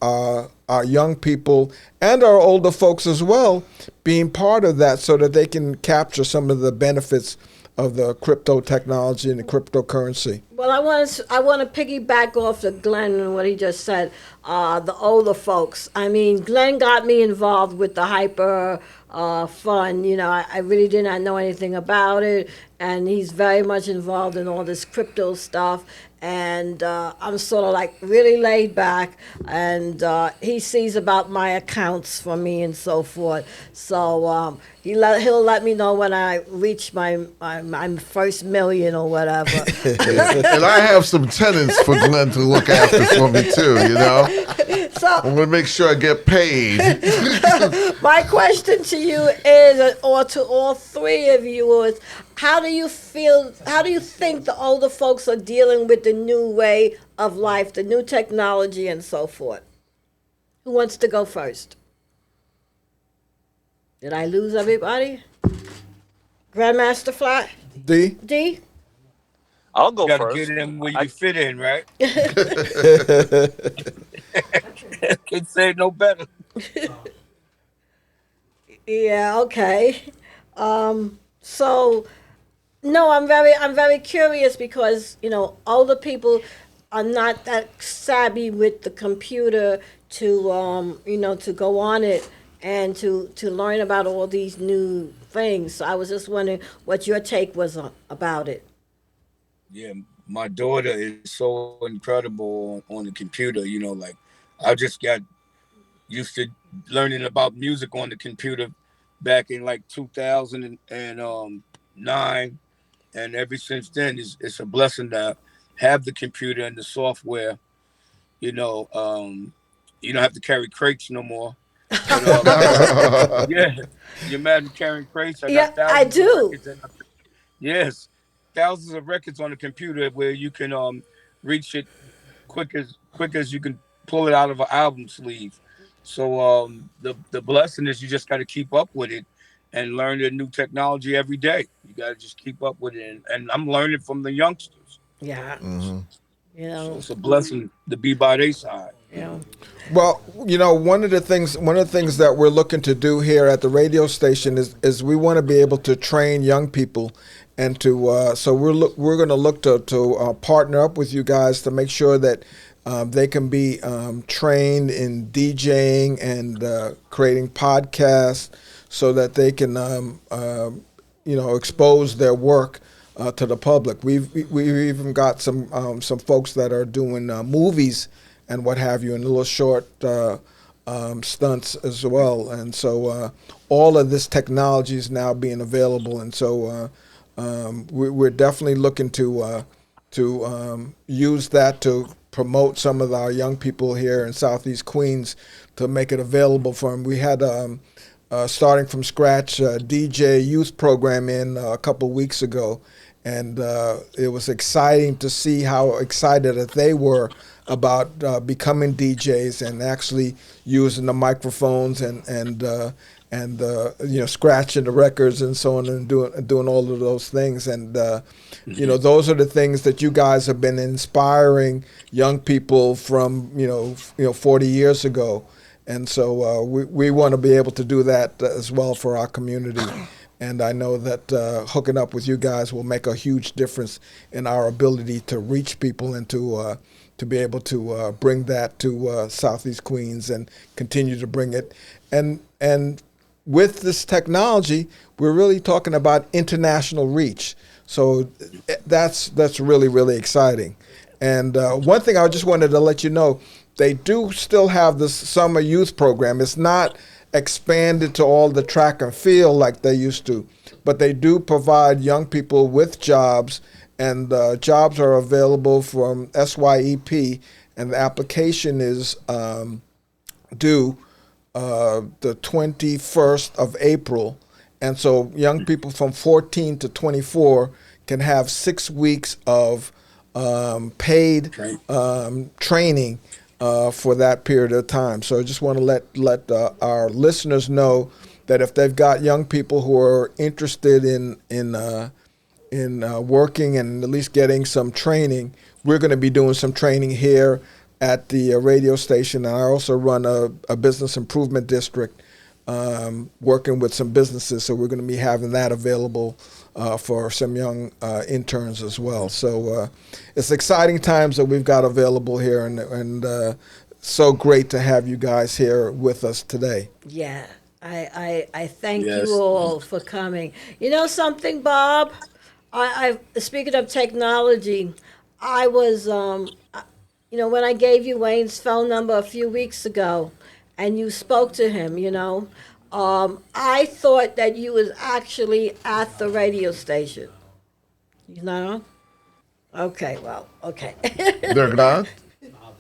S3: our young people and our older folks as well being part of that, so that they can capture some of the benefits of the crypto technology and the cryptocurrency.
S1: Well, I want to piggyback off of Glenn and what he just said. The older folks. I mean, Glenn got me involved with the Hyper Fund. I really did not know anything about it, and he's very much involved in all this crypto stuff. And I'm sort of like really laid back, and he sees about my accounts for me and so forth. So he'll let me know when I reach my first million or whatever.
S2: And I have some tenants for Glenn to look after for me too.
S1: So
S2: I'm going to make sure I get paid.
S1: my question to you is, or to all three of you, is how do you think the older folks are dealing with the new way of life, the new technology and so forth? Who wants to go first? Did I lose everybody? Grandmaster Fly? D?
S4: I'll go
S6: You gotta
S4: first.
S6: get in where you fit in, right? Can't say it no better.
S1: Yeah, okay. So no, I'm very curious because, older people are not that savvy with the computer to to go on it and to learn about all these new things. So I was just wondering what your take was about it.
S6: Yeah, my daughter is so incredible on the computer. I just got used to learning about music on the computer back in like 2009, and ever since then, it's a blessing to have the computer and the software. You don't have to carry crates no more. But, yeah, you imagine carrying crates?
S1: I do.
S6: Yes, thousands of records on the computer where you can reach it quick as you can pull it out of an album sleeve. So the blessing is you just got to keep up with it and learn the new technology every day. You got to just keep up with it, and I'm learning from the youngsters.
S1: Yeah.
S2: Mm-hmm.
S6: So it's a blessing to be by their side.
S1: Yeah.
S3: Well, one of the things that we're looking to do here at the radio station is we want to be able to train young people, and to so we're going to look to partner up with you guys to make sure that they can be trained in DJing and creating podcasts, so that they can expose their work to the public. We've even got some folks that are doing movies and what have you, and little short stunts as well. And so all of this technology is now being available, and so we're definitely looking to use that to promote some of our young people here in Southeast Queens, to make it available for them. We had starting from scratch DJ youth program in a couple weeks ago, and it was exciting to see how excited that they were about becoming DJs and actually using the microphones and and scratching the records and so on, and doing all of those things. And those are the things that you guys have been inspiring young people from 40 years ago. And so we want to be able to do that as well for our community. And I know that hooking up with you guys will make a huge difference in our ability to reach people and to be able to bring that to Southeast Queens and continue to bring it. And with this technology, we're really talking about international reach. So that's really, really exciting. And one thing I just wanted to let you know, they do still have this summer youth program. It's not expanded to all the track and field like they used to, but they do provide young people with jobs, and jobs are available from SYEP, and the application is due the 21st of April. And so young people from 14 to 24 can have 6 weeks of paid training for that period of time. So I just want to let our listeners know that if they've got young people who are interested in working and at least getting some training, we're going to be doing some training here at the radio station. And I also run a business improvement district, working with some businesses. So we're going to be having that available for some young interns as well. So it's exciting times that we've got available here, and so great to have you guys here with us today.
S1: Yeah, I thank you all for coming. You know something, Bob? I speaking of technology, I was, when I gave you Wayne's phone number a few weeks ago, and you spoke to him, I thought that you was actually at the radio station. You know? Okay, well, okay.
S2: They're gone?
S1: They're gone?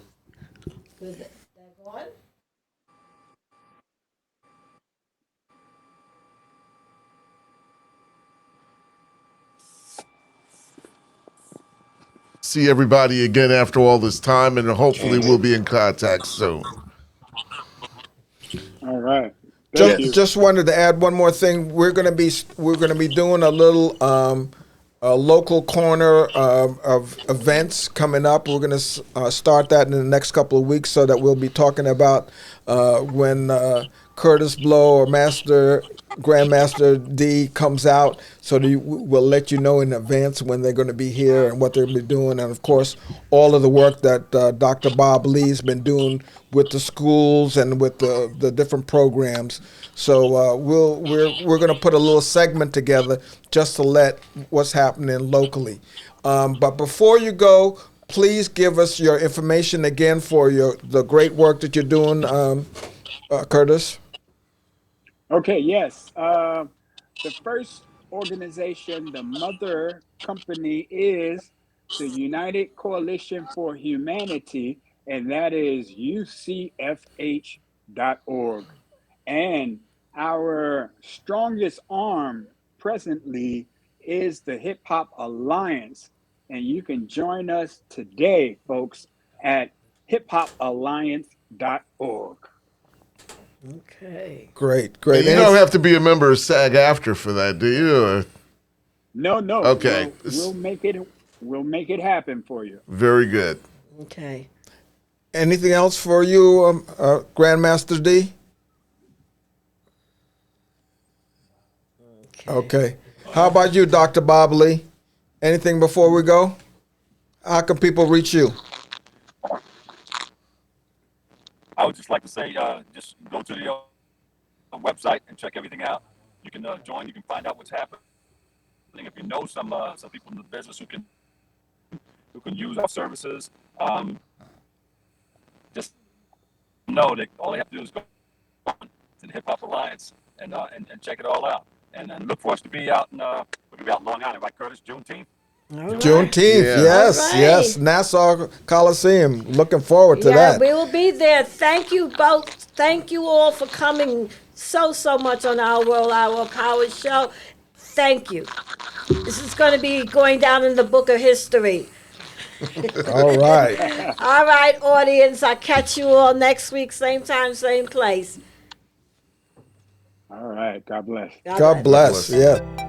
S2: See everybody again after all this time, and hopefully we'll be in contact soon.
S5: All right.
S3: Just wanted to add one more thing. We're gonna be doing a little a local corner of events coming up. We're gonna start that in the next couple of weeks, so that we'll be talking about when Kurtis Blow or Grandmaster D comes out, so that we'll let you know in advance when they're going to be here and what they'll be doing, and of course all of the work that Dr. Bob Lee's been doing with the schools and with the different programs. So we're going to put a little segment together just to let what's happening locally. But before you go, please give us your information again for the great work that you're doing, Kurtis.
S5: Okay, yes. The first organization, the mother company, is the United Coalition for Humanity, and that is ucfh.org. And our strongest arm presently is the Hip Hop Alliance. And you can join us today, folks, at hiphopalliance.org.
S1: Okay.
S3: Great.
S2: And you don't have to be a member of SAG-AFTRA for that, do you? Or?
S5: No.
S2: Okay.
S5: We'll make it happen for you.
S2: Very good.
S1: Okay.
S3: Anything else for you, Grandmaster D? Okay. How about you, Dr. Bob Lee? Anything before we go? How can people reach you?
S4: I would just like to say, just go to the website and check everything out. You can join. You can find out what's happening. If you know some people in the business who can use our services, just know that all they have to do is go to the Hip Hop Alliance and check it all out. And look for us to be out in we're gonna be out in Long Island, right, Kurtis? Juneteenth.
S1: Right.
S3: Juneteenth, yes, Nassau Coliseum. Looking forward to that.
S1: We will be there. Thank you both. Thank you all for coming so much on our World Hour Power Show. Thank you. This is going to be going down in the book of history.
S3: All right.
S1: All right, audience. I'll catch you all next week, same time, same place.
S5: All right. God bless.
S3: God bless. Yeah.